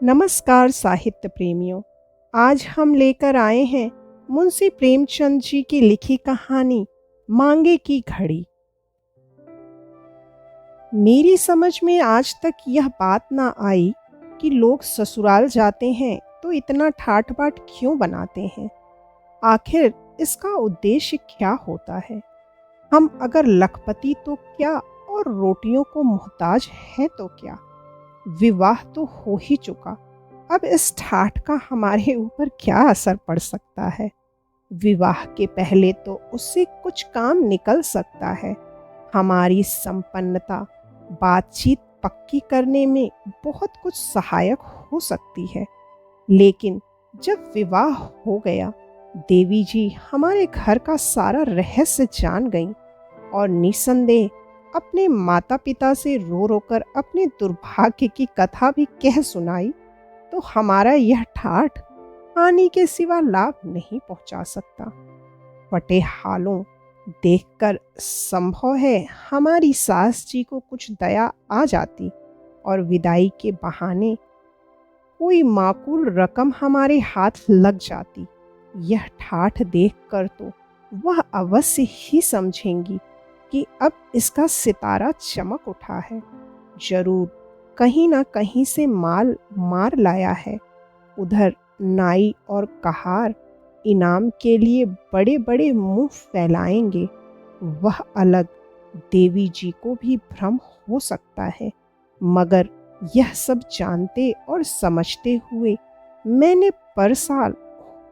नमस्कार साहित्य प्रेमियों। आज हम लेकर आए हैं मुंशी प्रेमचंद जी की लिखी कहानी मांगे की घड़ी। मेरी समझ में आज तक यह बात ना आई कि लोग ससुराल जाते हैं तो इतना ठाट बाट क्यों बनाते हैं। आखिर इसका उद्देश्य क्या होता है। हम अगर लखपति तो क्या और रोटियों को मोहताज हैं तो क्या। विवाह तो हो ही चुका, अब इस ठाठ का हमारे ऊपर क्या असर पड़ सकता है। विवाह के पहले तो उससे कुछ काम निकल सकता है। हमारी संपन्नता बातचीत पक्की करने में बहुत कुछ सहायक हो सकती है। लेकिन जब विवाह हो गया, देवी जी हमारे घर का सारा रहस्य जान गईं और निसंदेह अपने माता पिता से रो रो कर अपने दुर्भाग्य की कथा भी कह सुनाई, तो हमारा यह ठाठ हानि के सिवा लाभ नहीं पहुंचा सकता। फटे हालों देखकर संभव है हमारी सास जी को कुछ दया आ जाती और विदाई के बहाने कोई माकूल रकम हमारे हाथ लग जाती। यह ठाठ देखकर तो वह अवश्य ही समझेंगी कि अब इसका सितारा चमक उठा है। जरूर कहीं ना कहीं से माल मार लाया है। उधर नाई और कहार इनाम के लिए बड़े बड़े मुंह फैलाएंगे। वह अलग, देवी जी को भी भ्रम हो सकता है, मगर यह सब जानते और समझते हुए मैंने पर साल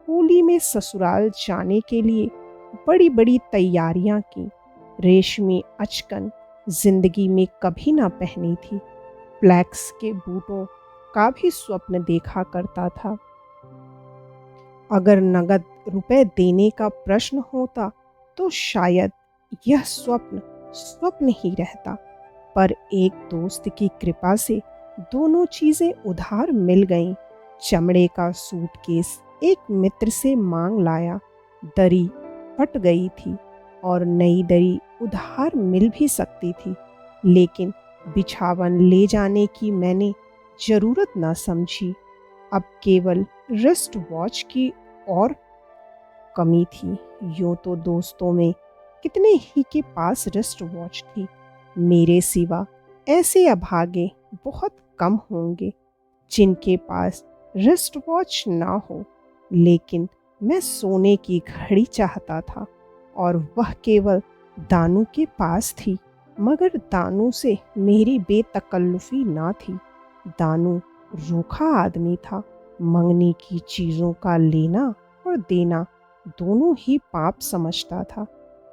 होली में ससुराल जाने के लिए बड़ी बड़ी तैयारियां की। रेशमी अचकन जिंदगी में कभी ना पहनी थी। फ्लैक्स के बूटों का भी स्वप्न देखा करता था। अगर नगद रुपए देने का प्रश्न होता तो शायद यह स्वप्न स्वप्न ही रहता। पर एक दोस्त की कृपा से दोनों चीजें उधार मिल गईं। चमड़े का सूटकेस एक मित्र से मांग लाया। दरी फट गई थी और नई दरी उधार मिल भी सकती थी, लेकिन बिछावन ले जाने की मैंने जरूरत ना समझी। अब केवल रिस्ट वॉच की और कमी थी। यूं तो दोस्तों में कितने ही के पास रिस्ट वॉच थी, मेरे सिवा ऐसे अभागे बहुत कम होंगे जिनके पास रिस्ट वॉच ना हो। लेकिन मैं सोने की घड़ी चाहता था और वह केवल दानू के पास थी, मगर दानू से मेरी बेतकल्लुफी ना थी। दानू रूखा आदमी था। मंगनी की चीजों का लेना और देना दोनों ही पाप समझता था।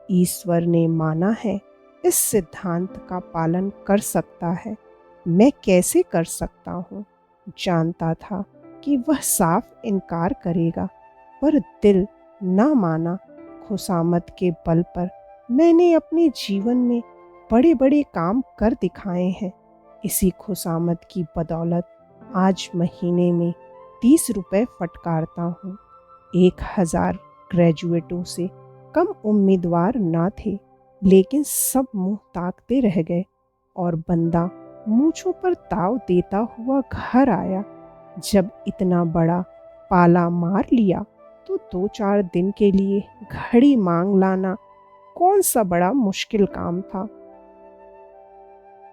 ईश्वर ने माना है इस सिद्धांत का पालन कर सकता है, मैं कैसे कर सकता हूँ। जानता था कि वह साफ इनकार करेगा, पर दिल ना माना। खुशामद के बल पर मैंने अपने जीवन में बड़े बड़े काम कर दिखाए हैं। इसी खुशामद की बदौलत आज महीने में 30 रुपए फटकारता हूँ। 1000 ग्रेजुएटों से कम उम्मीदवार ना थे, लेकिन सब मुंह ताकते रह गए और बंदा मूंछों पर ताव देता हुआ घर आया। जब इतना बड़ा पाला मार लिया तो 2-4 दिन के लिए घड़ी मांग लाना कौन सा बड़ा मुश्किल काम था।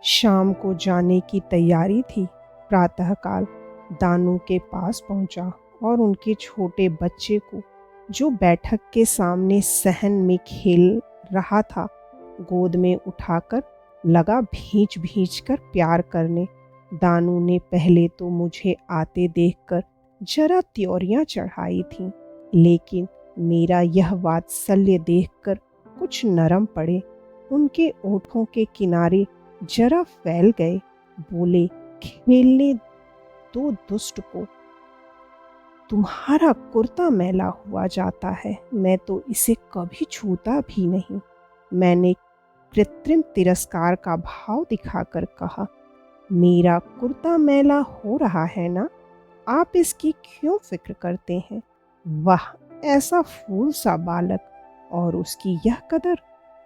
शाम को जाने की तैयारी थी। प्रातःकाल दानू के पास पहुंचा और उनके छोटे बच्चे को, जो बैठक के सामने सहन में खेल रहा था, गोद में उठाकर लगा भींच भींच कर प्यार करने। दानू ने पहले तो मुझे आते देखकर जरा त्योरियां चढ़ाई थीं, लेकिन मेरा यह वात्सल्य देखकर कुछ नरम पड़े। उनके ओठों के किनारे जरा फैल गए। बोले, खेलने दो दुष्ट को, तुम्हारा कुर्ता मैला हुआ जाता है, मैं तो इसे कभी छूता भी नहीं। मैंने कृत्रिम तिरस्कार का भाव दिखाकर कहा, मेरा कुर्ता मैला हो रहा है ना, आप इसकी क्यों फिक्र करते हैं। वाह, ऐसा फूल सा बालक, और उसकी यह कदर।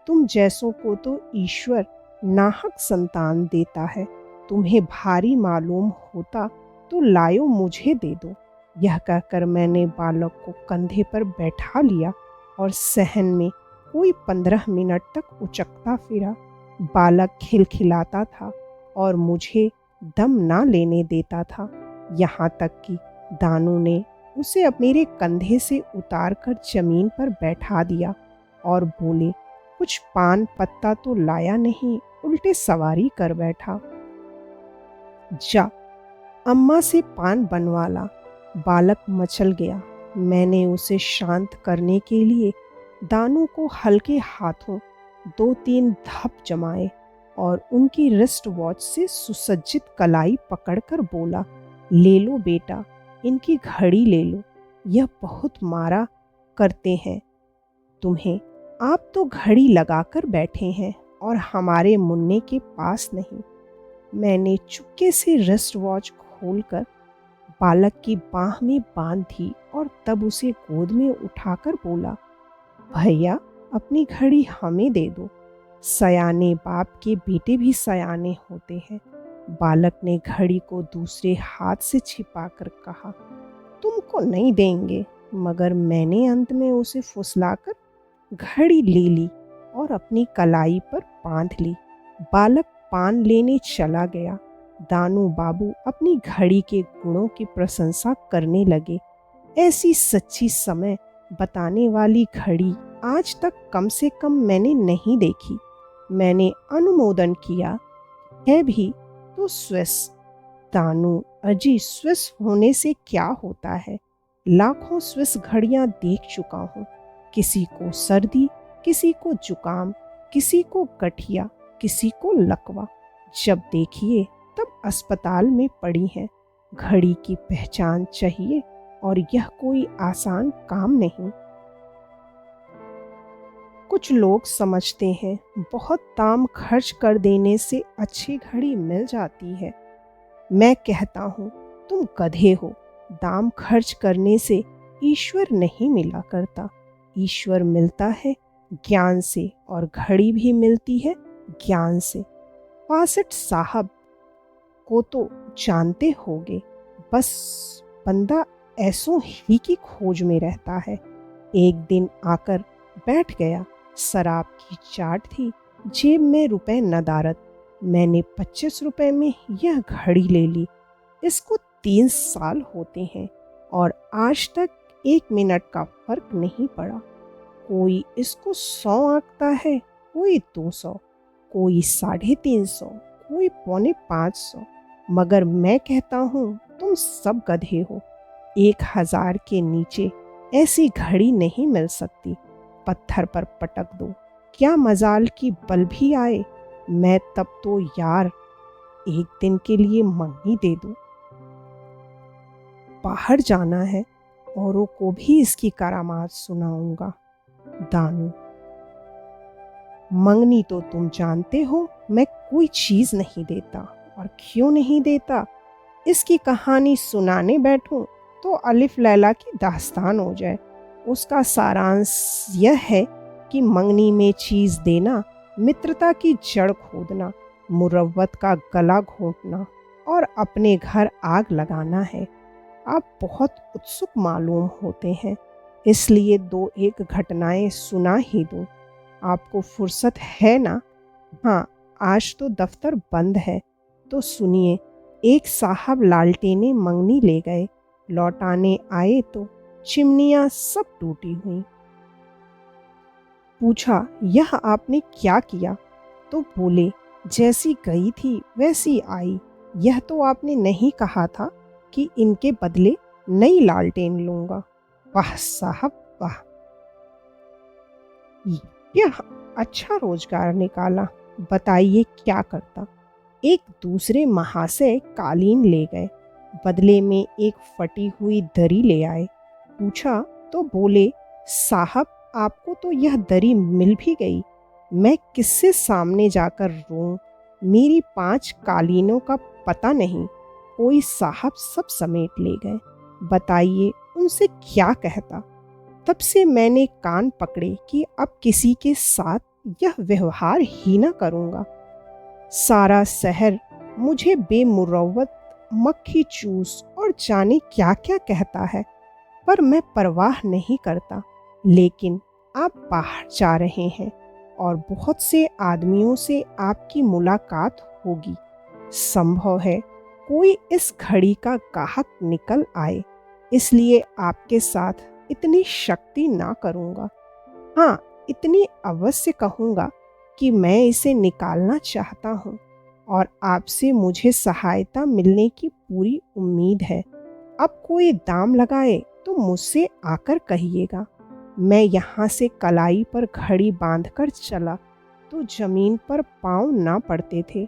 तुम जैसों को तो ईश्वर नाहक संतान देता है। तुम्हें भारी मालूम होता तो लायो मुझे दे दो। यह कहकर मैंने बालक को कंधे पर बैठा लिया और सहन में कोई 15 मिनट तक उचकता फिरा। बालक खिलखिलाता था और मुझे दम ना लेने देता था। यहाँ तक कि दानू ने उसे अब मेरे कंधे से उतार कर जमीन पर बैठा दिया और बोले, कुछ पान पत्ता तो लाया नहीं, उल्टे सवारी कर बैठा। जा अम्मा से पान बनवा ला। बालक मचल गया। मैंने उसे शांत करने के लिए दानू को हल्के हाथों 2-3 धप जमाए और उनकी रिस्ट वॉच से सुसज्जित कलाई पकड़कर बोला, ले लो बेटा, इनकी घड़ी ले लो। यह बहुत मारा करते हैं तुम्हें। आप तो घड़ी लगाकर बैठे हैं और हमारे मुन्ने के पास नहीं। मैंने चुपके से रिस्ट वॉच खोलकर बालक की बाह में बांध दी और तब उसे गोद में उठाकर बोला, भैया अपनी घड़ी हमें दे दो। सयाने बाप के बेटे भी सयाने होते हैं। बालक ने घड़ी को दूसरे हाथ से छिपाकर कहा, तुमको नहीं देंगे। मगर मैंने अंत में उसे फुसलाकर घड़ी ले ली और अपनी कलाई पर बांध ली। बालक पान लेने चला गया। दानू बाबू अपनी घड़ी के गुणों की प्रशंसा करने लगे। ऐसी सच्ची समय बताने वाली घड़ी आज तक कम से कम मैंने नहीं देखी। मैंने अनुमोदन किया, है भी तो स्विस। दानू अजी, स्विस होने से क्या होता है? लाखों स्विस घड़ियां देख चुका हूँ। किसी को सर्दी, किसी को जुकाम, किसी को गठिया, किसी को लकवा। जब देखिए तब अस्पताल में पड़ी हैं। घड़ी की पहचान चाहिए और यह कोई आसान काम नहीं। कुछ लोग समझते हैं बहुत दाम खर्च कर देने से अच्छी घड़ी मिल जाती है। मैं कहता हूँ तुम गधे हो। दाम खर्च करने से ईश्वर नहीं मिला करता। ईश्वर मिलता है ज्ञान से और घड़ी भी मिलती है ज्ञान से। वासेठ साहब को तो जानते होगे। बस बंदा ऐसों ही की खोज में रहता है। एक दिन आकर बैठ गया। शराब की चाट थी, जेब में रुपए नदारत। मैंने 25 रुपए में यह घड़ी ले ली। इसको 3 साल होते हैं और आज तक 1 मिनट का फर्क नहीं पड़ा। कोई इसको 100 आंकता है, कोई 200, कोई 350, कोई 450। मगर मैं कहता हूँ तुम सब गधे हो। 1000 के नीचे ऐसी घड़ी नहीं मिल सकती। पत्थर पर पटक दो, क्या मजाल की बल भी आए। मैं तब तो यार एक दिन के लिए मंगनी दे दूं। बाहर जाना है, औरों को भी इसकी करामात सुनाऊंगा। दानू, मंगनी तो तुम जानते हो मैं कोई चीज नहीं देता। और क्यों नहीं देता? इसकी कहानी सुनाने बैठूं तो अलिफ लैला की दास्तान हो जाए। उसका सारांश यह है कि मंगनी में चीज देना मित्रता की जड़ खोदना, मुरव्वत का गला घोंटना और अपने घर आग लगाना है। आप बहुत उत्सुक मालूम होते हैं, इसलिए 2-1 घटनाएं सुना ही दूं। आपको फुर्सत है ना? हाँ, आज तो दफ्तर बंद है, तो सुनिए। एक साहब लालटेने मंगनी ले गए। लौटाने आए तो चिमनियाँ सब टूटी हुई। पूछा, यह आपने क्या किया? तो बोले, जैसी गई थी वैसी आई। यह तो आपने नहीं कहा था कि इनके बदले नई लालटेन लूंगा। वाह साहब वाह, यह अच्छा रोजगार निकाला। बताइए क्या करता? एक दूसरे महाशय कालीन ले गए, बदले में एक फटी हुई दरी ले आए। पूछा तो बोले, साहब आपको तो यह दरी मिल भी गई। मैं किससे सामने जाकर रोऊं? मेरी 5 कालीनों का पता नहीं। कोई साहब सब समेट ले गए। बताइए उनसे क्या कहता? तब से मैंने कान पकड़े कि अब किसी के साथ यह व्यवहार ही न करूँगा। सारा शहर मुझे बेमुरव्वत, मक्खी चूस और जाने क्या क्या कहता है, पर मैं परवाह नहीं करता। लेकिन आप बाहर जा रहे हैं और बहुत से आदमियों से आपकी मुलाकात होगी। संभव है कोई इस घड़ी का ग्राहक निकल आए, इसलिए आपके साथ इतनी शक्ति ना करूँगा। हाँ, इतनी अवश्य कहूँगा कि मैं इसे निकालना चाहता हूँ और आपसे मुझे सहायता मिलने की पूरी उम्मीद है। अब कोई दाम लगाए तो मुझसे आकर कहिएगा। मैं यहाँ से कलाई पर घड़ी बांधकर चला तो जमीन पर पाँव ना पड़ते थे।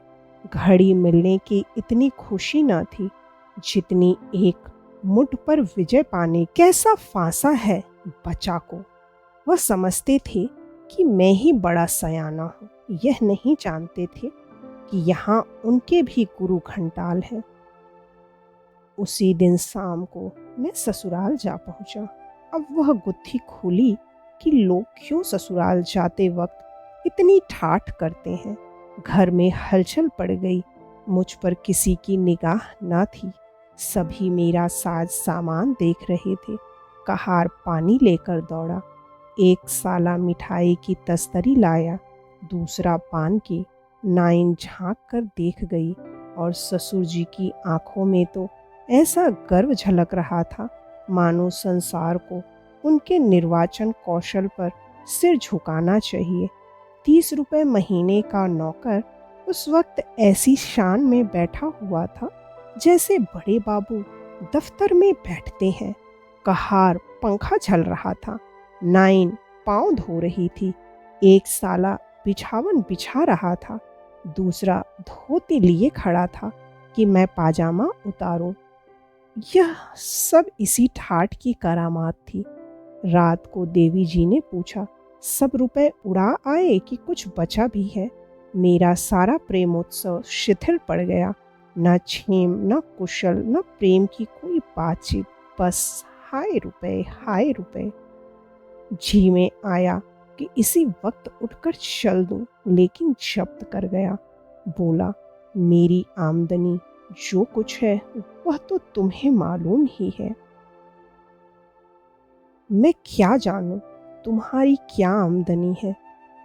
घड़ी मिलने की इतनी खुशी न थी जितनी एक मुठ पर विजय पाने। कैसा फांसा है बचा को। वह समझते थे कि मैं ही बड़ा सयाना हूँ, यह नहीं जानते थे कि यहाँ उनके भी गुरु घंटाल हैं। उसी दिन शाम को मैं ससुराल जा पहुँचा। अब वह गुत्थी खुली कि लोग क्यों ससुराल जाते वक्त इतनी ठाठ करते हैं। घर में हलचल पड़ गई। मुझ पर किसी की निगाह न थी। सभी मेरा साज सामान देख रहे थे। कहार पानी लेकर दौड़ा। एक साला मिठाई की तस्तरी लाया, दूसरा पान की। नाइन झांक कर देख गई और ससुर जी की आंखों में तो ऐसा गर्व झलक रहा था मानो संसार को उनके निर्वाचन कौशल पर सिर झुकाना चाहिए। 30 रुपए महीने का नौकर उस वक्त ऐसी शान में बैठा हुआ था जैसे बड़े बाबू दफ्तर में बैठते हैं। कहार पंखा झल रहा था। नाइन पाँव धो रही थी। एक साला बिछावन बिछा रहा था, दूसरा धोती लिए खड़ा था कि मैं पाजामा उतारूं। यह सब इसी ठाठ की करामात थी। रात को देवी जी ने पूछा, सब रुपए उड़ा आए कि कुछ बचा भी है? मेरा सारा प्रेमोत्सव शिथिल पड़ गया। न छेम, न कुशल, न प्रेम की कोई बातचीत। बस हाय रुपए, हाय रुपए। जी में आया कि इसी वक्त उठकर चल दूं, लेकिन जब्त कर गया। बोला, मेरी आमदनी जो कुछ है वह तो तुम्हें मालूम ही है। मैं क्या जानूं तुम्हारी क्या आमदनी है।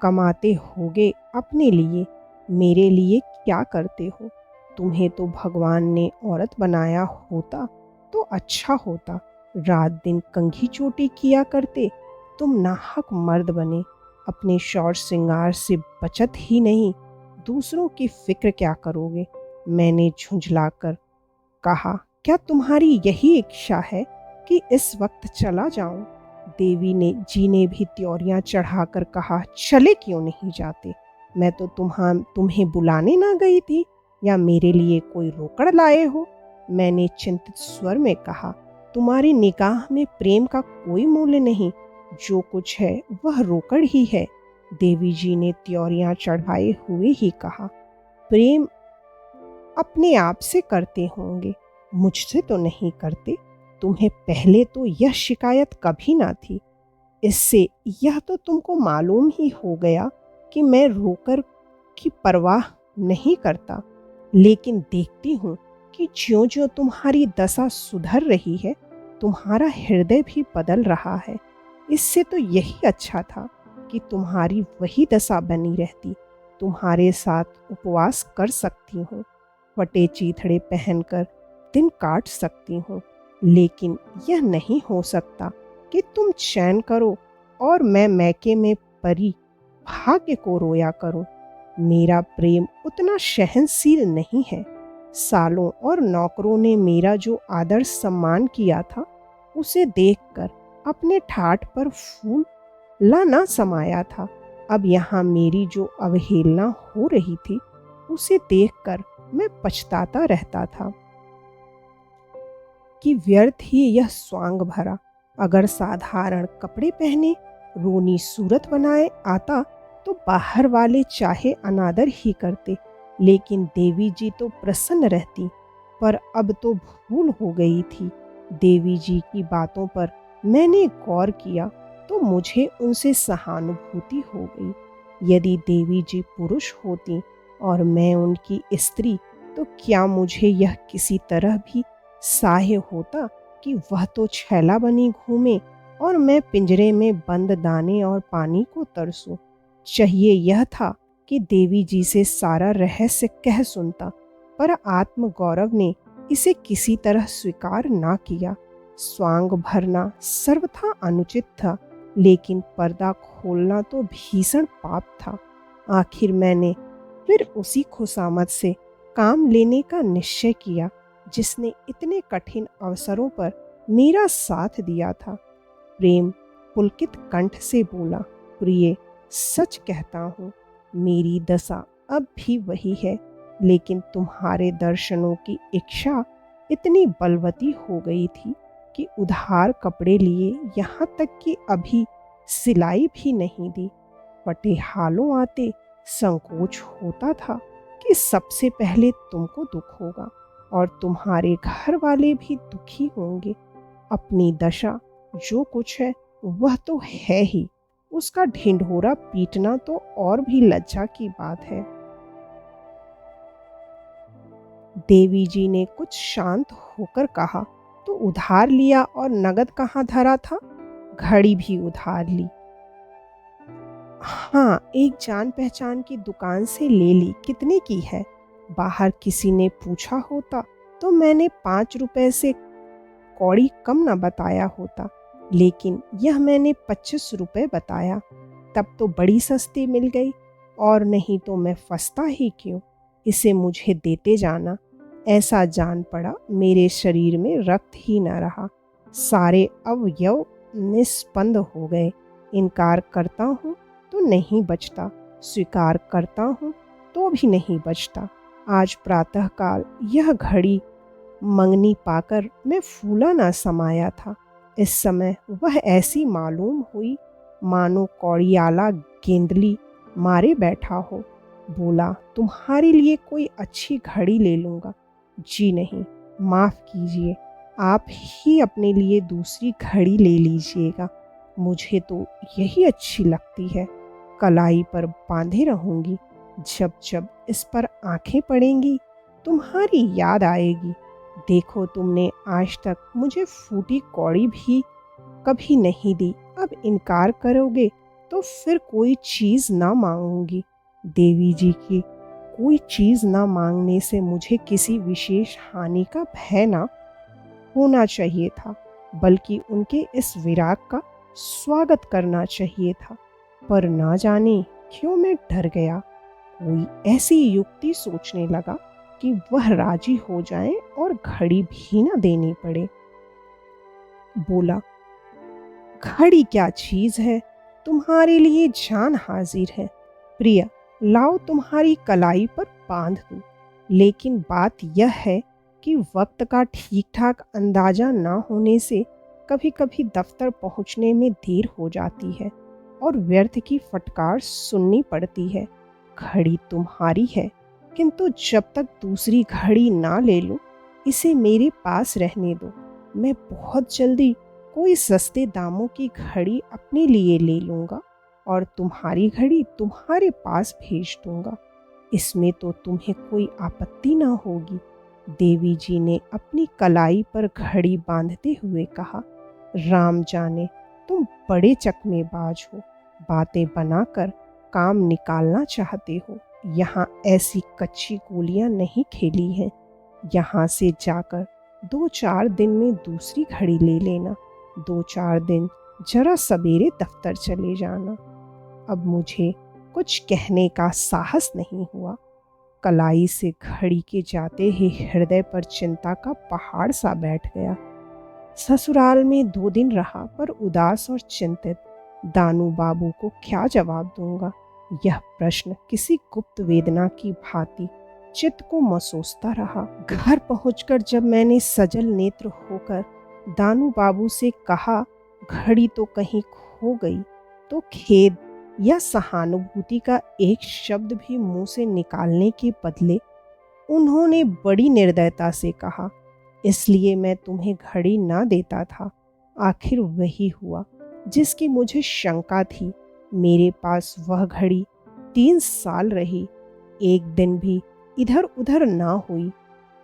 कमाते होगे अपने लिए, मेरे लिए क्या करते हो? तुम्हें तो भगवान ने औरत बनाया होता तो अच्छा होता। रात दिन कंघी चोटी किया करते, तुम नाहक मर्द बने। अपने शौर श्रृंगार से बचत ही नहीं, दूसरों की फिक्र क्या करोगे? मैंने झुंझलाकर कहा, क्या तुम्हारी यही इच्छा है कि इस वक्त चला जाऊं? देवी ने जी ने भी त्योरियां चढ़ाकर कहा, चले क्यों नहीं जाते? मैं तो तुम्हें बुलाने ना गई थी, या मेरे लिए कोई रोकड़ लाए हो? मैंने चिंतित स्वर में कहा, तुम्हारी निगाह में प्रेम का कोई मूल्य नहीं। जो कुछ है वह रोकड़ ही है। देवी जी ने त्योरियां चढ़ाए हुए ही कहा, प्रेम अपने आप से करते होंगे, मुझसे तो नहीं करते। तुम्हें पहले तो यह शिकायत कभी ना थी। इससे यह तो तुमको मालूम ही हो गया कि मैं रोकर की परवाह नहीं करता। लेकिन देखती हूँ कि ज्यों-ज्यों तुम्हारी दशा सुधर रही है, तुम्हारा हृदय भी बदल रहा है। इससे तो यही अच्छा था कि तुम्हारी वही दशा बनी रहती। तुम्हारे साथ उपवास कर सकती हूँ, फटे चीथड़े पहनकर दिन काट सकती हूँ। लेकिन यह नहीं हो सकता कि तुम चैन करो और मैं मैके में परी भाग्य को रोया करूं। मेरा प्रेम उतना सहनशील नहीं है। सालों और नौकरों ने मेरा जो आदर सम्मान किया था, उसे देखकर अपने ठाठ पर फूल ला ना समाया था। अब यहाँ मेरी जो अवहेलना हो रही थी, उसे देखकर मैं पछताता रहता था कि व्यर्थ ही यह स्वांग भरा। अगर साधारण कपड़े पहने, रोनी सूरत बनाए आता तो बाहर वाले चाहे अनादर ही करते, लेकिन देवी जी तो प्रसन्न रहती। पर अब तो भूल हो गई थी। देवी जी की बातों पर मैंने गौर किया तो मुझे उनसे सहानुभूति हो गई। यदि देवी जी पुरुष होती और मैं उनकी स्त्री, तो क्या मुझे यह किसी तरह भी साह्य होता कि वह तो छैला बनी घूमे और मैं पिंजरे में बंद दाने और पानी को तरसूं। चाहिए यह था कि देवी जी से सारा रहस्य कह सुनता, पर आत्म गौरव ने इसे किसी तरह स्वीकार ना किया। स्वांग भरना सर्वथा अनुचित था, लेकिन पर्दा खोलना तो भीषण पाप था। आखिर मैंने फिर उसी खुशामद से काम लेने का निश्चय किया जिसने इतने कठिन अवसरों पर मेरा साथ दिया था। प्रेम पुलकित कंठ से बोला, प्रिय, सच कहता हूँ, मेरी दशा अब भी वही है, लेकिन तुम्हारे दर्शनों की इच्छा इतनी बलवती हो गई थी कि उधार कपड़े लिए, यहाँ तक कि अभी सिलाई भी नहीं दी। पटिहालों आते संकोच होता था कि सबसे पहले तुमको दुख होगा और तुम्हारे घर वाले भी दुखी होंगे। अपनी दशा जो कुछ है वह तो है ही, उसका ढिंढोरा पीटना तो और भी लज्जा की बात है। देवी जी ने कुछ शांत होकर कहा, तो उधार लिया और नगद कहाँ धरा था? घड़ी भी उधार ली। हाँ, एक जान पहचान की दुकान से ले ली। कितने की है? बाहर किसी ने पूछा होता तो मैंने 5 रुपए से कौड़ी कम न बताया होता, लेकिन यह मैंने 25 रुपए बताया। तब तो बड़ी सस्ती मिल गई, और नहीं तो मैं फंसता ही क्यों? इसे मुझे देते जाना। ऐसा जान पड़ा मेरे शरीर में रक्त ही न रहा, सारे अवयव निस्पंद हो गए। इनकार करता हूँ तो नहीं बचता, स्वीकार करता हूँ तो भी नहीं बचता। आज प्रातःकाल यह घड़ी मंगनी पाकर मैं फूला ना समाया था। इस समय वह ऐसी मालूम हुई मानो कौड़ियाला गेंदली मारे बैठा हो। बोला, तुम्हारे लिए कोई अच्छी घड़ी ले लूँगा। जी नहीं, माफ़ कीजिए, आप ही अपने लिए दूसरी घड़ी ले लीजिएगा। मुझे तो यही अच्छी लगती है, कलाई पर बांधे रहूँगी। जब जब इस पर आंखें पड़ेंगी तुम्हारी याद आएगी। देखो, तुमने आज तक मुझे फूटी कौड़ी भी कभी नहीं दी, अब इनकार करोगे तो फिर कोई चीज़ ना मांगूंगी। देवी जी की कोई चीज़ ना मांगने से मुझे किसी विशेष हानि का भय ना होना चाहिए था, बल्कि उनके इस विराग का स्वागत करना चाहिए था। पर ना जाने क्यों मैं डर गया। कोई ऐसी युक्ति सोचने लगा कि वह राजी हो जाए और घड़ी भी न देनी पड़े। बोला, घड़ी क्या चीज है, तुम्हारे लिए जान हाजिर है। प्रिय, लाओ तुम्हारी कलाई पर बांध दूं। लेकिन बात यह है कि वक्त का ठीक ठाक अंदाजा ना होने से कभी कभी दफ्तर पहुंचने में देर हो जाती है और व्यर्थ की फटकार सुननी पड़ती है। घड़ी तुम्हारी है, किंतु जब तक दूसरी घड़ी ना ले लूं, इसे मेरे पास रहने दो। मैं बहुत जल्दी कोई सस्ते दामों की घड़ी अपने लिए ले लूँगा और तुम्हारी घड़ी तुम्हारे पास भेज दूँगा। इसमें तो तुम्हें कोई आपत्ति ना होगी। देवी जी ने अपनी कलाई पर घड़ी बांधते हुए कहा, राम जाने तुम बड़े चकमेबाज हो, बातें बनाकर काम निकालना चाहते हो। यहाँ ऐसी कच्ची गोलियाँ नहीं खेली हैं। यहाँ से जाकर 2-4 दिन में दूसरी घड़ी ले लेना। 2-4 दिन जरा सवेरे दफ्तर चले जाना। अब मुझे कुछ कहने का साहस नहीं हुआ। कलाई से घड़ी के जाते ही हृदय पर चिंता का पहाड़ सा बैठ गया। ससुराल में 2 दिन रहा, पर उदास और चिंतित। दानू बाबू को क्या जवाब दूंगा? यह प्रश्न किसी गुप्त वेदना की भांति चित्त को मसोसता रहा। घर पहुंचकर जब मैंने सजल नेत्र होकर दानू बाबू से कहा, घड़ी तो कहीं खो गई, तो खेद या सहानुभूति का एक शब्द भी मुंह से निकालने के बदले उन्होंने बड़ी निर्दयता से कहा, इसलिए मैं तुम्हें घड़ी ना देता था। आखिर वही हुआ जिसकी मुझे शंका थी। मेरे पास वह घड़ी 3 साल रही, एक दिन भी इधर उधर ना हुई।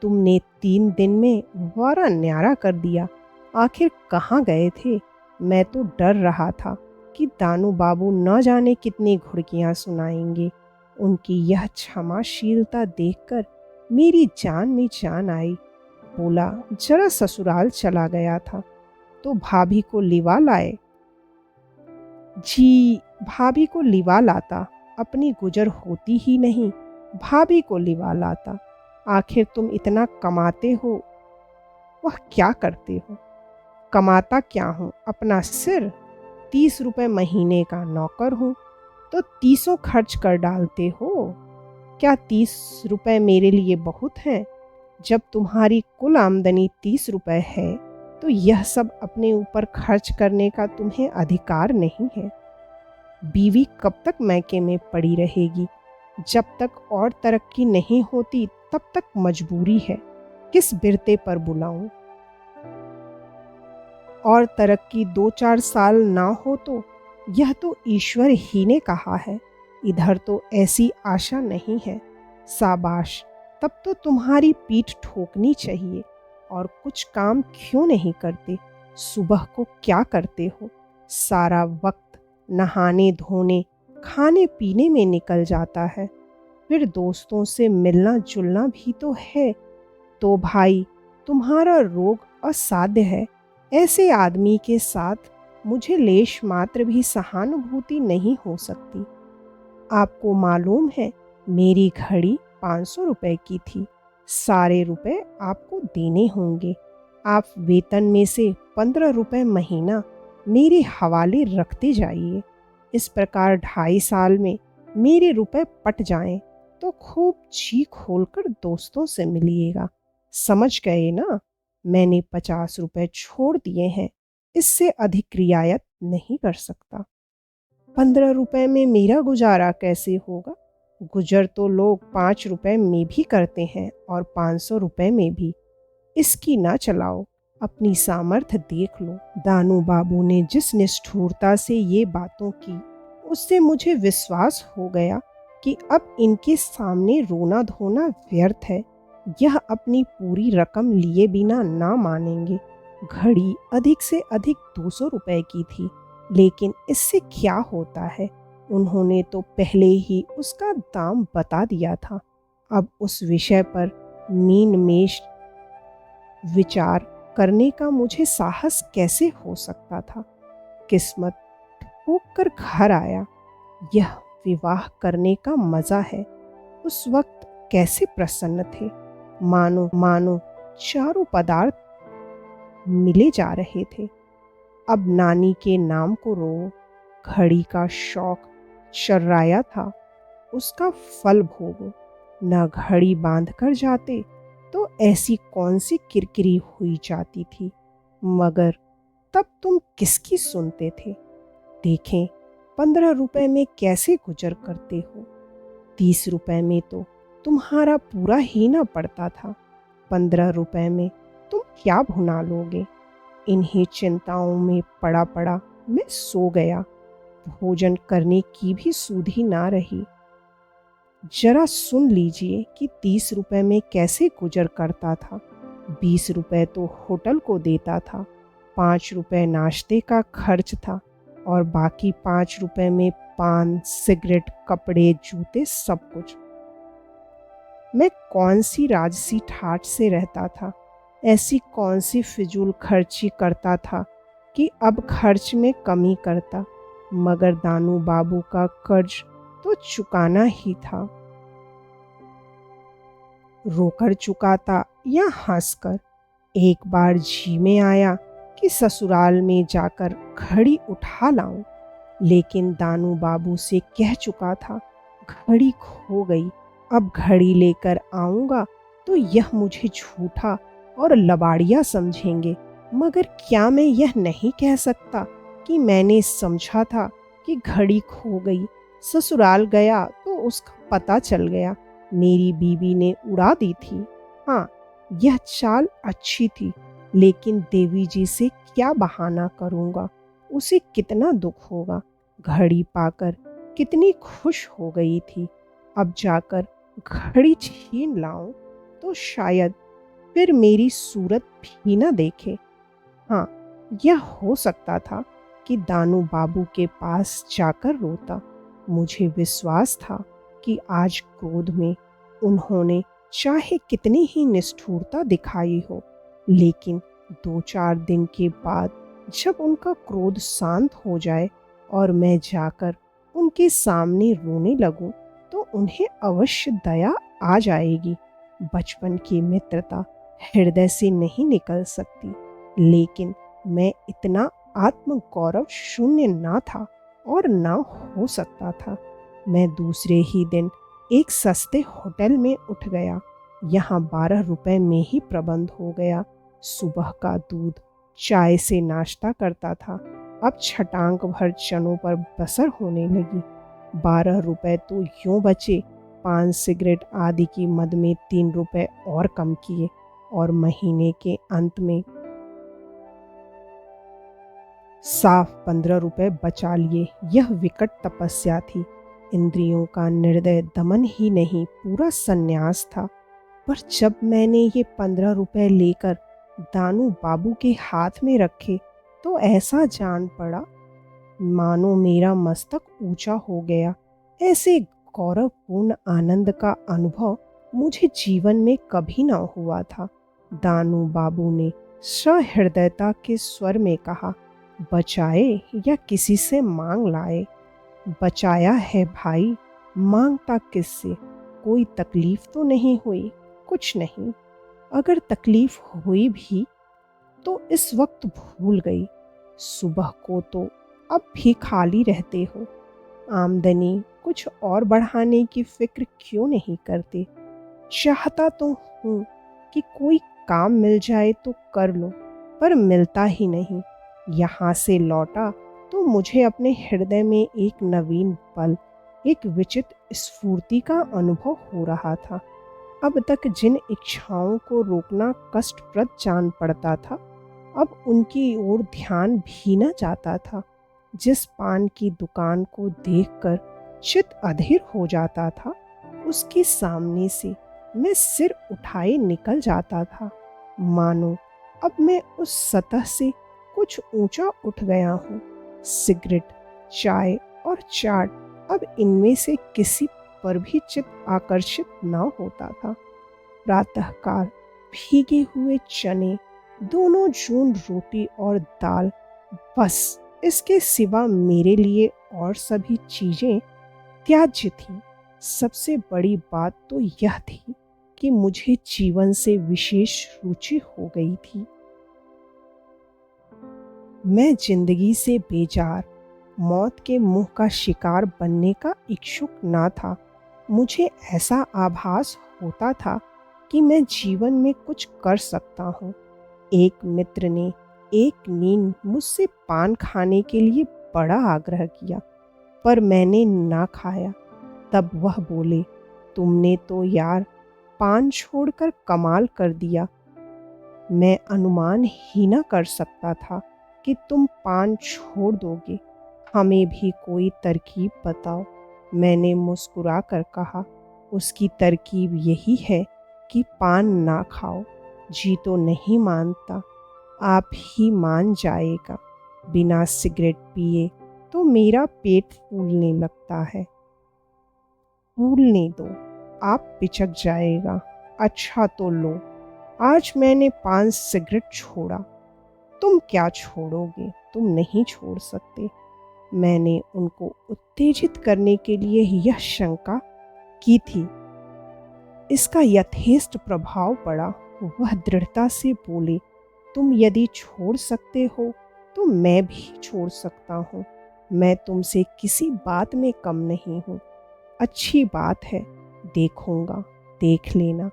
तुमने 3 दिन में वारा न्यारा कर दिया। आखिर कहाँ गए थे? मैं तो डर रहा था कि दानू बाबू न जाने कितनी घुड़कियाँ सुनाएंगे। उनकी यह क्षमाशीलता देखकर मेरी जान में जान आई। बोला, जरा ससुराल चला गया था तो भाभी को लिवा लाए। जी, भाभी को लिवा लाता, अपनी गुजर होती ही नहीं, भाभी को लिवा लाता। आखिर तुम इतना कमाते हो, वह क्या करते हो? कमाता क्या हूँ? अपना सिर। 30 रुपए महीने का नौकर हूँ तो 30 खर्च कर डालते हो। क्या 30 रुपए मेरे लिए बहुत हैं? जब तुम्हारी कुल आमदनी 30 रुपए है तो यह सब अपने ऊपर खर्च करने का तुम्हें अधिकार नहीं है। बीवी कब तक मैके में पड़ी रहेगी? जब तक और तरक्की नहीं होती तब तक मजबूरी है। किस बिरते पर बुलाऊं? और तरक्की 2-4 साल ना हो तो यह तो ईश्वर ही ने कहा है। इधर तो ऐसी आशा नहीं है। शाबाश, तब तो तुम्हारी पीठ ठोकनी चाहिए। और कुछ काम क्यों नहीं करते? सुबह को क्या करते हो? सारा वक्त नहाने धोने खाने पीने में निकल जाता है। फिर दोस्तों से मिलना जुलना भी तो है। तो भाई, तुम्हारा रोग असाध्य है। ऐसे आदमी के साथ मुझे लेश मात्र भी सहानुभूति नहीं हो सकती। आपको मालूम है, मेरी घड़ी 500 रुपए की थी। सारे रुपए आपको देने होंगे। आप वेतन में से 15 रुपए महीना मेरे हवाले रखते जाइए। इस प्रकार 2.5 साल में मेरे रुपए पट जाएं तो खूब जी खोलकर दोस्तों से मिलिएगा। समझ गए ना? मैंने 50 रुपए छोड़ दिए हैं, इससे अधिक रियायत नहीं कर सकता। 15 रुपए में मेरा गुजारा कैसे होगा? गुजर तो लोग 5 रुपए में भी करते हैं और 500 रुपए में भी। इसकी ना चलाओ, अपनी सामर्थ्य देख लो। दानू बाबू ने जिस निष्ठुरता से ये बातों की, उससे मुझे विश्वास हो गया कि अब इनके सामने रोना धोना व्यर्थ है। यह अपनी पूरी रकम लिए बिना ना मानेंगे। घड़ी अधिक से अधिक 200 रुपए की थी, लेकिन इससे क्या होता है? उन्होंने तो पहले ही उसका दाम बता दिया था। अब उस विषय पर मीन मेष विचार करने का मुझे साहस कैसे हो सकता था? किस्मत ठोक कर घर आया। यह विवाह करने का मजा है। उस वक्त कैसे प्रसन्न थे, मानो मानो चारों पदार्थ मिले जा रहे थे। अब नानी के नाम को रो। घड़ी का शौक शर्राया था, उसका फल भोगो। न घड़ी बांध कर जाते तो ऐसी कौन सी किरकिरी हुई जाती थी। मगर तब तुम किसकी सुनते थे? देखें, 15 रुपए में कैसे गुजर करते हो। 30 रुपए में तो तुम्हारा पूरा ही ना पड़ता था। 15 रुपए में तुम क्या भुना लोगे? इन्हीं चिंताओं में पड़ा पड़ा मैं सो गया। भोजन करने की भी सुधि ना रही। जरा सुन लीजिए कि 30 रुपए में कैसे गुजर करता था। 20 रुपए तो होटल को देता था, 5 रुपए नाश्ते का खर्च था और बाकी 5 रुपए में पान, सिगरेट, कपड़े, जूते, सब कुछ। मैं कौन सी राजसी ठाठ से रहता था? ऐसी कौन सी फिजूल खर्ची करता था कि अब खर्च में कमी करता? मगर दानू बाबू का कर्ज तो चुकाना ही था। रोकर चुकाता या हंसकर। एक बार जी में आया कि ससुराल में जाकर घड़ी उठा लाऊं, लेकिन दानू बाबू से कह चुका था, घड़ी खो गई। अब घड़ी लेकर आऊंगा तो यह मुझे झूठा और लबाड़िया समझेंगे। मगर क्या मैं यह नहीं कह सकता कि मैंने समझा था कि घड़ी खो गई। ससुराल गया तो उसका पता चल गया। मेरी बीवी ने उड़ा दी थी। हाँ, यह चाल अच्छी थी, लेकिन देवी जी से क्या बहाना करूँगा? उसे कितना दुख होगा। घड़ी पाकर कितनी खुश हो गई थी। अब जाकर घड़ी छीन लाऊं तो शायद फिर मेरी सूरत भी न देखे। हाँ, यह हो सकता था कि दानू बाबू के पास जाकर रोता। मुझे विश्वास था कि आज क्रोध में उन्होंने चाहे कितनी ही निष्ठुरता दिखाई हो, लेकिन 2-4 दिन के बाद जब उनका क्रोध शांत हो जाए और मैं जाकर उनके सामने रोने लगूं, तो उन्हें अवश्य दया आ जाएगी। बचपन की मित्रता हृदय से नहीं निकल सकती, लेकिन मैं इतना आत्म गौरव शून्य ना था और ना हो सकता था। मैं दूसरे ही दिन एक सस्ते होटल में उठ गया। यहाँ 12 रुपए में ही प्रबंध हो गया। सुबह का दूध चाय से नाश्ता करता था, अब छटांग भर चनों पर बसर होने लगी। 12 रुपए तो यूं बचे, पान सिगरेट आदि की मद में 3 रुपए और कम किए और महीने के अंत में साफ 15 रुपए बचा लिए। यह विकट तपस्या थी। इंद्रियों का निर्दय दमन ही नहीं, पूरा संन्यास था। पर जब मैंने ये 15 रुपए लेकर दानू बाबू के हाथ में रखे, तो ऐसा जान पड़ा मानो मेरा मस्तक ऊंचा हो गया। ऐसे गौरवपूर्ण आनंद का अनुभव मुझे जीवन में कभी न हुआ था। दानू बाबू ने सहृदयता के स्वर में कहा, बचाए या किसी से मांग लाए? बचाया है भाई, मांगता किससे? कोई तकलीफ तो नहीं हुई? कुछ नहीं। अगर तकलीफ हुई भी तो इस वक्त भूल गई। सुबह को तो अब भी खाली रहते हो। आमदनी कुछ और बढ़ाने की फिक्र क्यों नहीं करते? चाहता तो हूँ कि कोई काम मिल जाए तो कर लो, पर मिलता ही नहीं। यहाँ से लौटा तो मुझे अपने हृदय में एक नवीन बल, एक विचित्र स्फूर्ति का अनुभव हो रहा था। अब तक जिन इच्छाओं को रोकना कष्टप्रद जान पड़ता था, अब उनकी ओर ध्यान भी न जाता था। जिस पान की दुकान को देखकर चित्त अधीर हो जाता था, उसके सामने से मैं सिर उठाए निकल जाता था। मानो अब मैं उस सतह से कुछ ऊंचा उठ गया हूँ। सिगरेट, चाय और चाट, अब इनमें से किसी पर भी चित्त आकर्षित न होता था। प्रातःकाल भीगे हुए चने, दोनों जून रोटी और दाल, बस इसके सिवा मेरे लिए और सभी चीजें त्याज्य थीं। सबसे बड़ी बात तो यह थी कि मुझे जीवन से विशेष रुचि हो गई थी। मैं जिंदगी से बेजार, मौत के मुंह का शिकार बनने का इच्छुक ना था। मुझे ऐसा आभास होता था कि मैं जीवन में कुछ कर सकता हूँ। एक मित्र ने एक नींद मुझसे पान खाने के लिए बड़ा आग्रह किया, पर मैंने ना खाया। तब वह बोले, तुमने तो यार पान छोड़कर कमाल कर दिया। मैं अनुमान ही न कर सकता था कि तुम पान छोड़ दोगे। हमें भी कोई तरकीब बताओ। मैंने मुस्कुरा कर कहा, उसकी तरकीब यही है कि पान ना खाओ। जी तो नहीं मानता, आप ही मान जाएगा। बिना सिगरेट पिए तो मेरा पेट फूलने लगता है। फूलने दो, आप पिचक जाएगा। अच्छा तो लो, आज मैंने 5 सिगरेट छोड़ा। तुम क्या छोड़ोगे? तुम नहीं छोड़ सकते। मैंने उनको उत्तेजित करने के लिए यह शंका की थी। इसका यथेष्ट प्रभाव पड़ा। वह दृढ़ता से बोले, तुम यदि छोड़ सकते हो तो मैं भी छोड़ सकता हूँ। मैं तुमसे किसी बात में कम नहीं हूँ। अच्छी बात है, देखूंगा, देख लेना।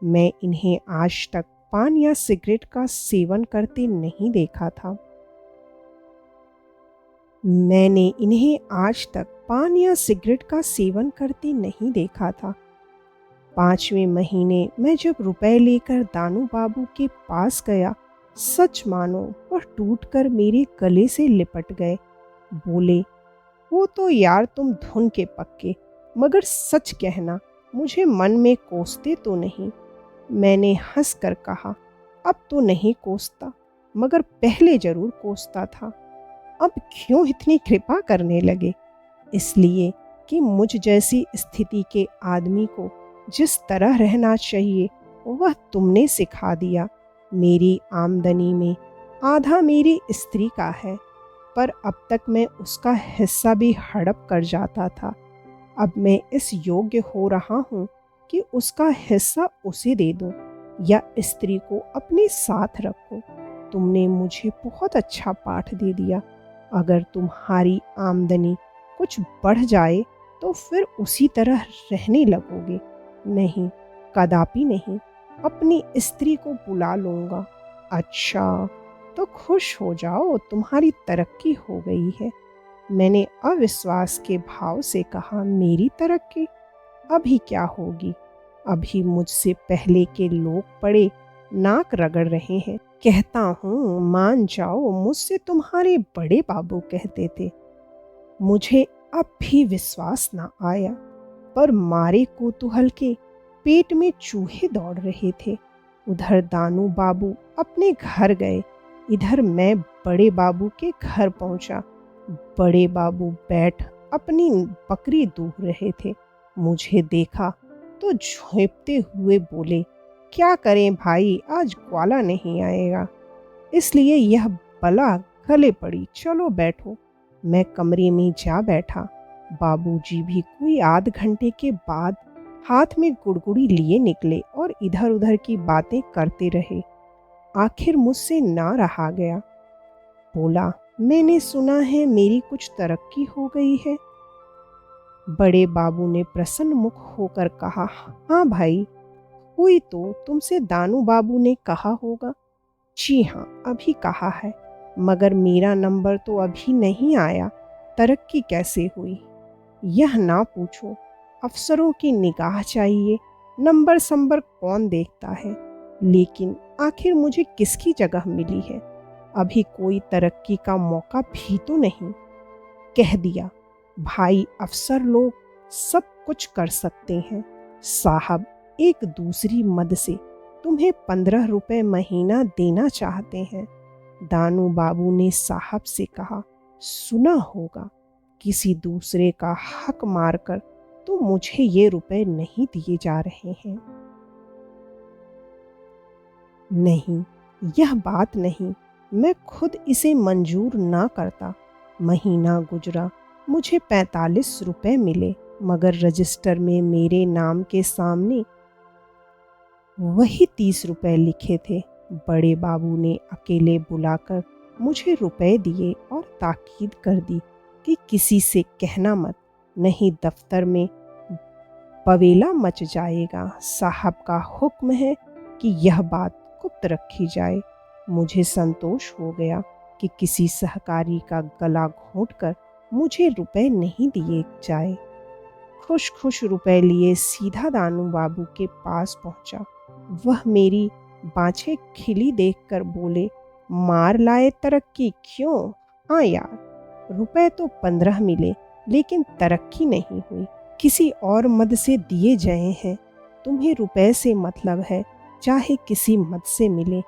मैं इन्हें आज तक पान या सिगरेट का सेवन करते नहीं देखा था। मैंने इन्हें आज तक पान या सिगरेट का सेवन करते नहीं देखा था। 5वें महीने मैं जब रुपए लेकर दानू बाबू के पास गया, सच मानो वह टूटकर मेरे गले से लिपट गए। बोले, वो तो यार तुम धुन के पक्के, मगर सच कहना, मुझे मन में कोसते तो नहीं। मैंने हंसकर कहा, अब तो नहीं कोसता, मगर पहले जरूर कोसता था। अब क्यों इतनी कृपा करने लगे? इसलिए कि मुझ जैसी स्थिति के आदमी को जिस तरह रहना चाहिए वह तुमने सिखा दिया। मेरी आमदनी में आधा मेरी स्त्री का है, पर अब तक मैं उसका हिस्सा भी हड़प कर जाता था। अब मैं इस योग्य हो रहा हूँ कि उसका हिस्सा उसे दे दूँ या स्त्री को अपने साथ रखूँ। तुमने मुझे बहुत अच्छा पाठ दे दिया। अगर तुम्हारी आमदनी कुछ बढ़ जाए तो फिर उसी तरह रहने लगोगे। नहीं, कदापि नहीं। अपनी स्त्री को बुला लूँगा। अच्छा, तो खुश हो जाओ, तुम्हारी तरक्की हो गई है। मैंने अविश्वास के भाव से कहा, मेरी तरक्की? अभी क्या होगी? अभी मुझसे पहले के लोग पड़े नाक रगड़ रहे हैं। कहता हूँ मान जाओ, मुझसे तुम्हारे बड़े बाबू कहते थे। मुझे अब भी विश्वास ना आया, पर मारे कौतूहल के पेट में चूहे दौड़ रहे थे। उधर दानू बाबू अपने घर गए, इधर मैं बड़े बाबू के घर पहुंचा। बड़े बाबू बैठ अपनी बकरी दूह रहे थे। मुझे देखा तो झोंपते हुए बोले, क्या करें भाई, आज ग्वाला नहीं आएगा, इसलिए यह बला गले पड़ी। चलो बैठो। मैं कमरे में जा बैठा। बाबूजी भी कोई आध घंटे के बाद हाथ में गुड़गुड़ी लिए निकले और इधर उधर की बातें करते रहे। आखिर मुझसे ना रहा गया। बोला, मैंने सुना है मेरी कुछ तरक्की हो गई है। बड़े बाबू ने प्रसन्न मुख होकर कहा, हाँ भाई, हुई तो तुमसे दानू बाबू ने कहा होगा। जी हाँ, अभी कहा है, मगर मेरा नंबर तो अभी नहीं आया। तरक्की कैसे हुई? यह ना पूछो, अफसरों की निगाह चाहिए, नंबर संबर कौन देखता है। लेकिन आखिर मुझे किसकी जगह मिली है? अभी कोई तरक्की का मौका भी तो नहीं। कह दिया, भाई अफसर लोग सब कुछ कर सकते हैं। साहब एक दूसरी मद से तुम्हें 15 रुपए महीना देना चाहते हैं। दानू बाबू ने साहब से कहा, सुना होगा, किसी दूसरे का हक मारकर तो मुझे ये रुपए नहीं दिए जा रहे हैं। नहीं, यह बात नहीं, मैं खुद इसे मंजूर ना करता। महीना गुजरा, मुझे 45 रुपए मिले, मगर रजिस्टर में मेरे नाम के सामने वही 30 रुपए लिखे थे। बड़े बाबू ने अकेले बुलाकर मुझे रुपए दिए और ताकीद कर दी कि किसी से कहना मत, नहीं दफ्तर में बवेला मच जाएगा। साहब का हुक्म है कि यह बात गुप्त रखी जाए। मुझे संतोष हो गया कि किसी सहकारी का गला घोंटकर मुझे रुपए नहीं दिए जाए। खुश खुश रुपए लिए सीधा दानू बाबू के पास पहुंचा। वह मेरी बाँछें खिली देखकर बोले, मार लाए तरक्की क्यों? हाँ यार, रुपए तो 15 मिले, लेकिन तरक्की नहीं हुई। किसी और मद से दिए गए हैं। तुम्हें रुपए से मतलब है, चाहे किसी मद से मिले।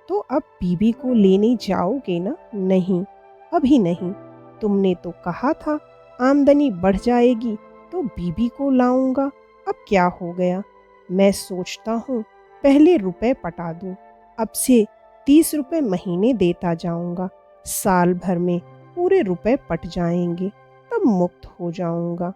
तो अब बीबी को लेने जाओगे ना? नहीं, अभी नहीं। तुमने तो कहा था आमदनी बढ़ जाएगी तो बीबी को लाऊंगा। अब क्या हो गया? मैं सोचता हूँ पहले रुपए पटा दूं। अब से 30 रुपए महीने देता जाऊंगा। साल भर में पूरे रुपए पट जाएंगे, तब मुक्त हो जाऊंगा।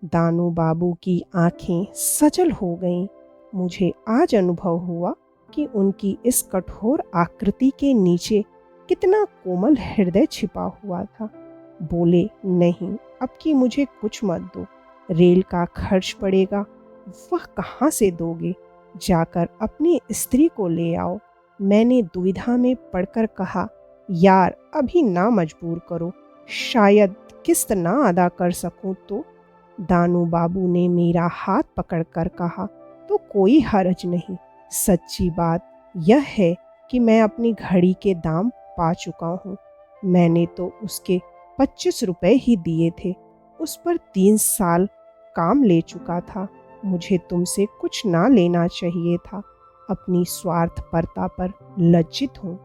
दानू बाबू की आंखें सजल हो गईं। मुझे आज अनुभव हुआ कि उनकी इस कठोर आकृति के नीचे कितना कोमल हृदय छिपा हुआ था। बोले, नहीं, अब की मुझे कुछ मत दो। रेल का खर्च पड़ेगा, वह कहाँ से दोगे? जाकर अपनी स्त्री को ले आओ। मैंने दुविधा में पड़कर कहा, यार अभी ना मजबूर करो, शायद किस्त ना अदा कर सकूं तो। दानू बाबू ने मेरा हाथ पकड़कर कहा, तो कोई हर्ज नहीं। सच्ची बात यह है कि मैं अपनी घड़ी के दाम पा चुका हूँ। मैंने तो उसके 25 रुपए ही दिए थे। उस पर 3 साल काम ले चुका था। मुझे तुमसे कुछ ना लेना चाहिए था। अपनी स्वार्थपरता पर लज्जित हूँ।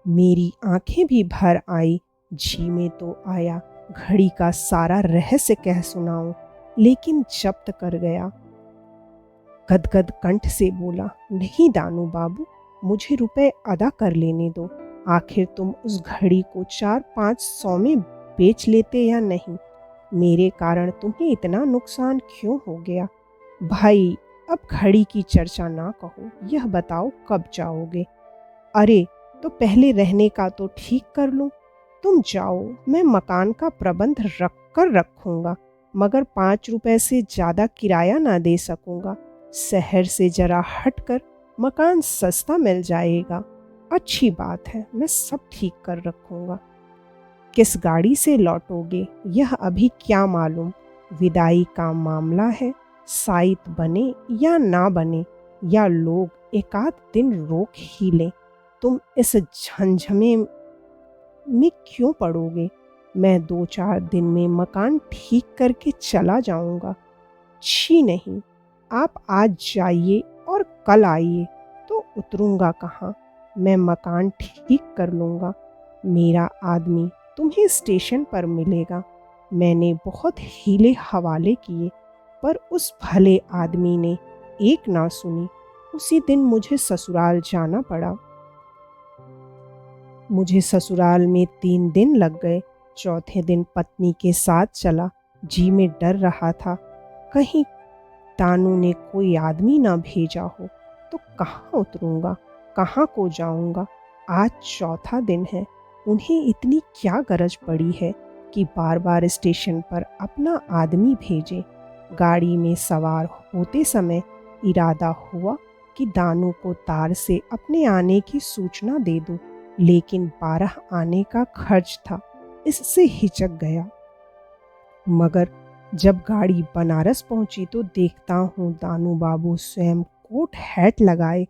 मेरी आंखें भी भर आई। जी में तो आया घड़ी का सारा रहस्य कह सुनाऊं, लेकिन जब्त कर गया। गदगद कंठ से बोला, नहीं दानू बाबू, मुझे रुपए अदा कर लेने दो। आखिर तुम उस घड़ी को 4-5 सौ में बेच लेते या नहीं? मेरे कारण तुम्हें इतना नुकसान क्यों हो गया? भाई, अब घड़ी की चर्चा ना कहो, यह बताओ कब जाओगे? अरे, तो पहले रहने का तो ठीक कर लूं। तुम जाओ, मैं मकान का प्रबंध रख कर रखूंगा, मगर 5 रुपए से ज़्यादा किराया ना दे सकूंगा। शहर से जरा हटकर मकान सस्ता मिल जाएगा। अच्छी बात है, मैं सब ठीक कर रखूंगा। किस गाड़ी से लौटोगे यह अभी क्या मालूम। विदाई का मामला है, साइत बने या ना बने, या लोग एकाध दिन रोक ही लें। तुम इस झंझमे में क्यों पड़ोगे? मैं 2-4 दिन में मकान ठीक करके चला जाऊंगा। छी नहीं, आप आज जाइए और कल आइए, तो उतरूंगा कहाँ? मैं मकान ठीक कर लूंगा। मेरा आदमी तुम्हें स्टेशन पर मिलेगा। मैंने बहुत हीले हवाले किए, पर उस भले आदमी ने एक ना सुनी। उसी दिन मुझे ससुराल जाना पड़ा। मुझे ससुराल में 3 दिन लग गए। चौथे दिन पत्नी के साथ चला। जी में डर रहा था, कहीं तानू ने कोई आदमी ना भेजा हो तो कहाँ उतरूंगा, कहाँ को जाऊंगा। आज चौथा दिन है। उन्हें इतनी क्या गरज पड़ी है कि बार बार स्टेशन पर अपना आदमी भेजें। गाड़ी में सवार होते समय इरादा हुआ कि दानू को तार से अपने आने की सूचना दे दूं, लेकिन 12 आने का खर्च था, इससे हिचक गया। मगर जब गाड़ी बनारस पहुंची तो देखता हूँ दानू बाबू स्वयं कोट हैट लगाए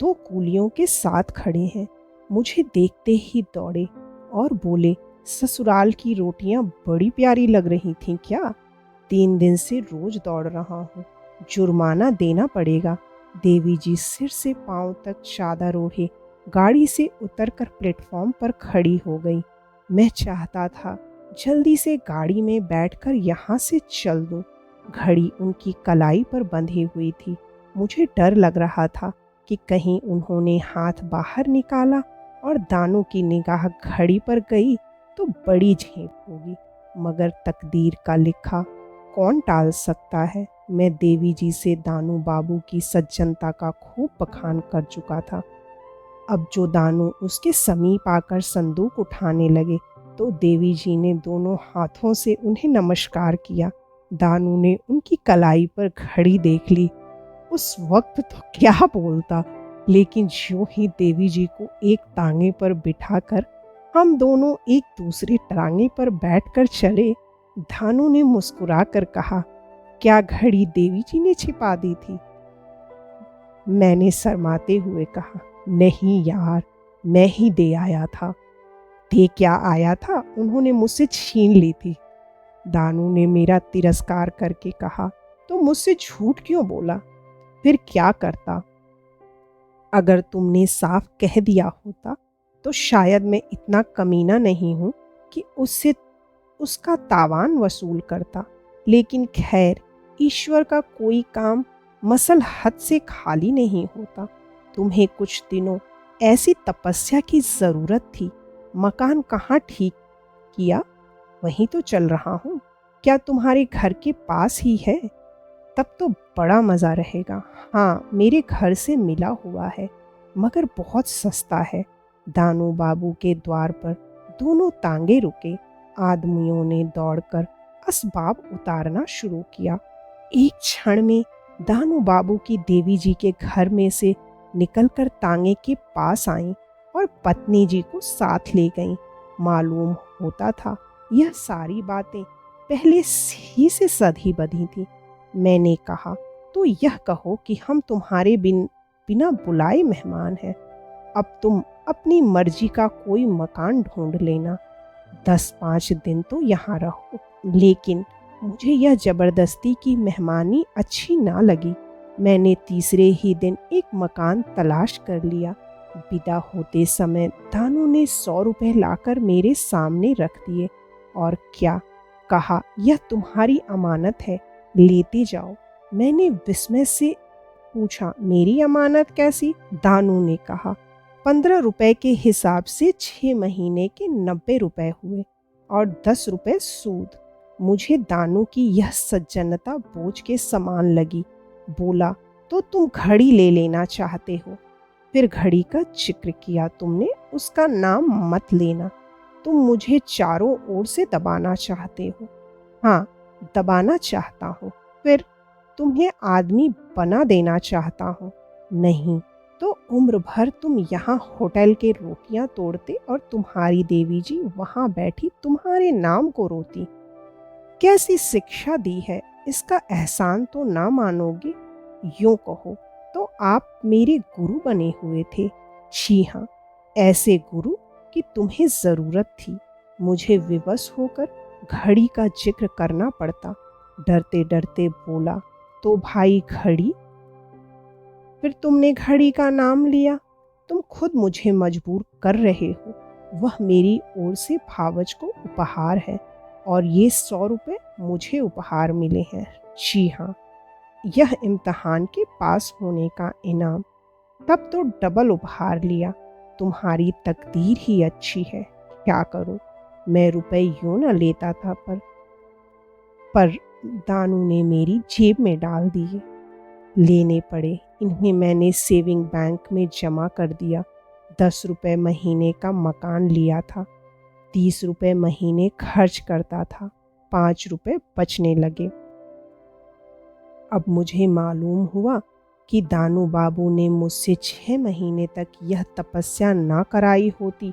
2 कूलियों के साथ खड़े हैं। मुझे देखते ही दौड़े और बोले, ससुराल की रोटियां बड़ी प्यारी लग रही थीं क्या? 3 दिन से रोज दौड़ रहा हूँ, जुर्माना देना पड़ेगा। देवी जी सिर से पांव तक चादर ओढ़े गाड़ी से उतरकर प्लेटफॉर्म पर खड़ी हो गई। मैं चाहता था जल्दी से गाड़ी में बैठकर यहाँ से चल दूं। घड़ी उनकी कलाई पर बंधी हुई थी। मुझे डर लग रहा था कि कहीं उन्होंने हाथ बाहर निकाला और दानू की निगाह घड़ी पर गई तो बड़ी झेप होगी। मगर तकदीर का लिखा कौन टाल सकता है। मैं देवी जी से दानू बाबू की सज्जनता का खूब बखान कर चुका था। अब जो दानू उसके समीप आकर संदूक उठाने लगे तो देवी जी ने दोनों हाथों से उन्हें नमस्कार किया। दानू ने उनकी कलाई पर घड़ी देख ली। उस वक्त तो क्या बोलता, लेकिन जो ही देवी जी को एक टांगे पर बिठाकर हम दोनों एक दूसरे टांगे पर बैठकर चले, दानू ने मुस्कुरा कर कहा, क्या घड़ी देवी जी ने छिपा दी थी? मैंने शर्माते हुए कहा, नहीं यार, मैं ही दे आया था। दे क्या आया था? उन्होंने मुझसे छीन ली थी। दानू ने मेरा तिरस्कार करके कहा, तो मुझसे झूठ क्यों बोला? फिर क्या करता? अगर तुमने साफ कह दिया होता तो शायद मैं इतना कमीना नहीं हूं कि उससे उसका तावान वसूल करता। लेकिन खैर, ईश्वर का कोई काम मसल हद से खाली नहीं होता। तुम्हें कुछ दिनों ऐसी तपस्या की ज़रूरत थी। मकान कहाँ ठीक किया? वहीं तो चल रहा हूँ। क्या तुम्हारे घर के पास ही है? तब तो बड़ा मज़ा रहेगा। हाँ, मेरे घर से मिला हुआ है, मगर बहुत सस्ता है। दानू बाबू के द्वार पर दोनों तांगे रुके। आदमियों ने दौड़कर असबाब उतारना शुरू किया। एक क्षण में दानू बाबू की देवी जी के घर में से निकलकर तांगे के पास आईं और पत्नी जी को साथ ले गईं। मालूम होता था यह सारी बातें पहले ही से सधी बधी थी। मैंने कहा, तो यह कहो कि हम तुम्हारे बिना बुलाए मेहमान हैं। अब तुम अपनी मर्जी का कोई मकान ढूंढ लेना। 10-5 दिन तो यहाँ रहो, लेकिन मुझे यह जबरदस्ती की मेहमानी अच्छी ना लगी। मैंने तीसरे ही दिन एक मकान तलाश कर लिया। विदा होते समय दानू ने 100 रुपए लाकर मेरे सामने रख दिए और क्या कहा, यह तुम्हारी अमानत है, लेते जाओ। मैंने विस्मय से पूछा, मेरी अमानत कैसी? दानू ने कहा, 15 रुपए के हिसाब से 6 महीने के 90 रुपए हुए और 10 रुपए सूद। मुझे दानू की यह सज्जनता बोझ के समान लगी। बोला, तो तुम घड़ी ले लेना चाहते हो? फिर घड़ी का जिक्र किया तुमने, उसका नाम मत लेना। तुम मुझे चारों ओर से दबाना चाहते हो। हाँ, दबाना चाहता हूँ। फिर तुम्हें आदमी बना देना चाहता हूँ। नहीं तो उम्र भर तुम यहाँ होटल के रोटियां तोड़ते और तुम्हारी देवी जी वहाँ बैठी तुम्हारे नाम को रोती। कैसी शिक्षा दी है, इसका एहसान तो ना मानोगे। यूं कहो तो आप मेरे गुरु बने हुए थे। जी हाँ, ऐसे गुरु कि तुम्हें जरूरत थी। मुझे विवश होकर घड़ी का जिक्र करना पड़ता। डरते डरते बोला, तो भाई घड़ी? फिर तुमने घड़ी का नाम लिया। तुम खुद मुझे मजबूर कर रहे हो। वह मेरी ओर से भावज को उपहार है और ये 100 रुपए मुझे उपहार मिले हैं। जी हाँ, यह इम्तहान के पास होने का इनाम। तब तो डबल उपहार लिया। तुम्हारी तकदीर ही अच्छी है। क्या करूं, मैं रुपए यूं न लेता था, पर दानू ने मेरी जेब में डाल दिए। लेने पड़े। इन्हें मैंने सेविंग बैंक में जमा कर दिया। 10 रुपए महीने का मकान लिया था। 30 रुपए महीने खर्च करता था। 5 रुपए बचने लगे। अब मुझे मालूम हुआ कि दानू बाबू ने मुझसे 6 महीने तक यह तपस्या ना कराई होती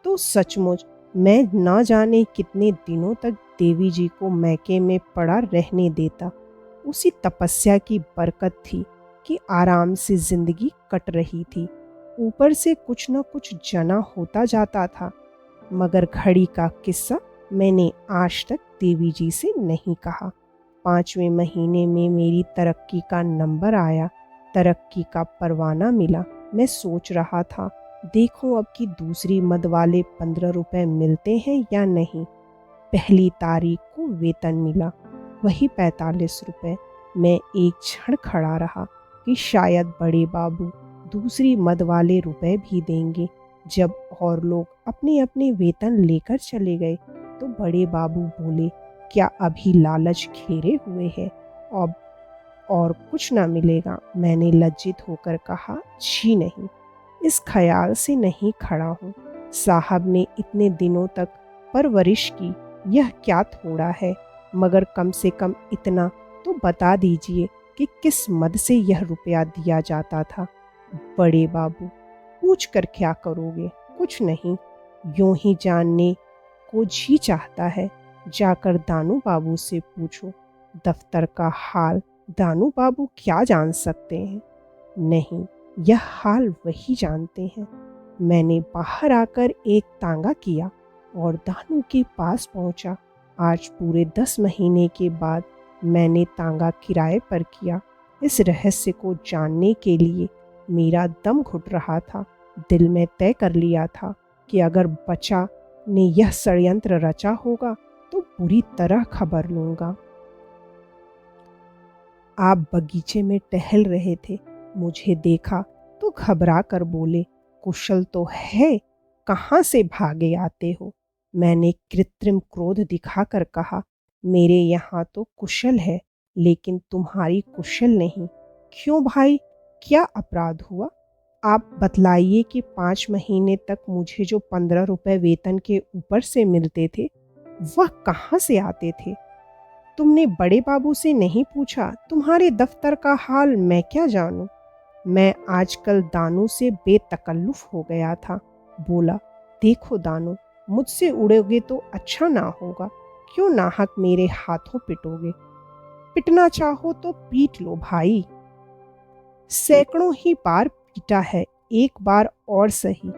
तो सचमुच मैं न जाने कितने दिनों तक देवी जी को मैके में पड़ा रहने देता। उसी तपस्या की बरकत थी कि आराम से जिंदगी कट रही थी। ऊपर से कुछ न कुछ जना होता जाता था। मगर घड़ी का किस्सा मैंने आज तक देवी जी से नहीं कहा। 5वें महीने में मेरी तरक्की का नंबर आया। तरक्की का परवाना मिला। मैं सोच रहा था, देखो अब की दूसरी मद वाले 15 रुपए मिलते हैं या नहीं। पहली तारीख को वेतन मिला, वही 45 रुपए। मैं एक क्षण खड़ा रहा कि शायद बड़े बाबू दूसरी मद वाले रुपए भी देंगे। जब और लोग अपने अपने वेतन लेकर चले गए तो बड़े बाबू बोले, क्या अभी लालच घेरे हुए है? अब और कुछ ना मिलेगा? मैंने लज्जित होकर कहा, जी नहीं, इस ख्याल से नहीं खड़ा हूँ। साहब ने इतने दिनों तक परवरिश की, यह क्या थोड़ा है। मगर कम से कम इतना तो बता दीजिए कि किस मद से यह रुपया दिया जाता था। बड़े बाबू, पूछ कर क्या करोगे? कुछ नहीं, यूं ही जानने को जी चाहता है। जाकर दानू बाबू से पूछो। दफ्तर का हाल दानू बाबू क्या जान सकते हैं? नहीं, यह हाल वही जानते हैं। मैंने बाहर आकर एक तांगा किया और दानू के पास पहुंचा। आज पूरे 10 महीने के बाद मैंने तांगा किराए पर किया। इस रहस्य को जानने के लिए मेरा दम घुट रहा था। दिल में तय कर लिया था कि अगर बच्चा ने यह षड्यंत्र रचा होगा तो बुरी तरह खबर लूंगा। आप बगीचे में टहल रहे थे, मुझे देखा तो घबरा कर बोले, कुशल तो है, कहाँ से भागे आते हो? मैंने कृत्रिम क्रोध दिखाकर कहा, मेरे यहाँ तो कुशल है, लेकिन तुम्हारी कुशल नहीं। क्यों भाई, क्या अपराध हुआ? आप बतलाइए कि 5 महीने तक मुझे जो 15 रुपए वेतन के ऊपर से मिलते थे वह कहाँ से आते थे? तुमने बड़े बाबू से नहीं पूछा? तुम्हारे दफ्तर का हाल मैं क्या जानूं? मैं आजकल दानू से बेतकल्लुफ हो गया था। बोला, देखो दानू, मुझसे उड़ोगे तो अच्छा ना होगा। क्यों नाहक मेरे हाथों पिटोगे? पिटना चाहो तो पीट लो भाई। सैकड़ों ही बार पीटा है, एक बार और सही।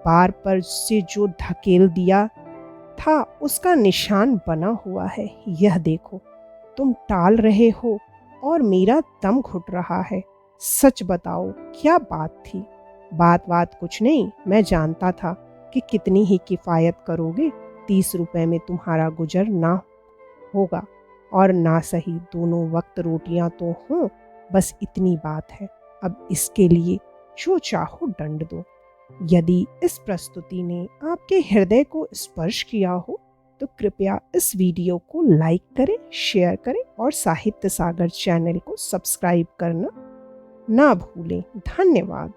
बार पर से जो धकेल दिया था उसका निशान बना हुआ है। यह देखो, तुम टाल रहे हो और मेरा दम घुट रहा है। सच बताओ, क्या बात थी? बात कुछ नहीं, मैं जानता था कि कितनी ही किफ़ायत करोगे, 30 रुपए में तुम्हारा गुजर ना होगा। और ना सही दोनों वक्त रोटियां तो हों, बस इतनी बात है। अब इसके लिए जो चाहो दंड दो। यदि इस प्रस्तुति ने आपके हृदय को स्पर्श किया हो तो कृपया इस वीडियो को लाइक करें, शेयर करें और साहित्य सागर चैनल को सब्सक्राइब करना ना भूलें। धन्यवाद।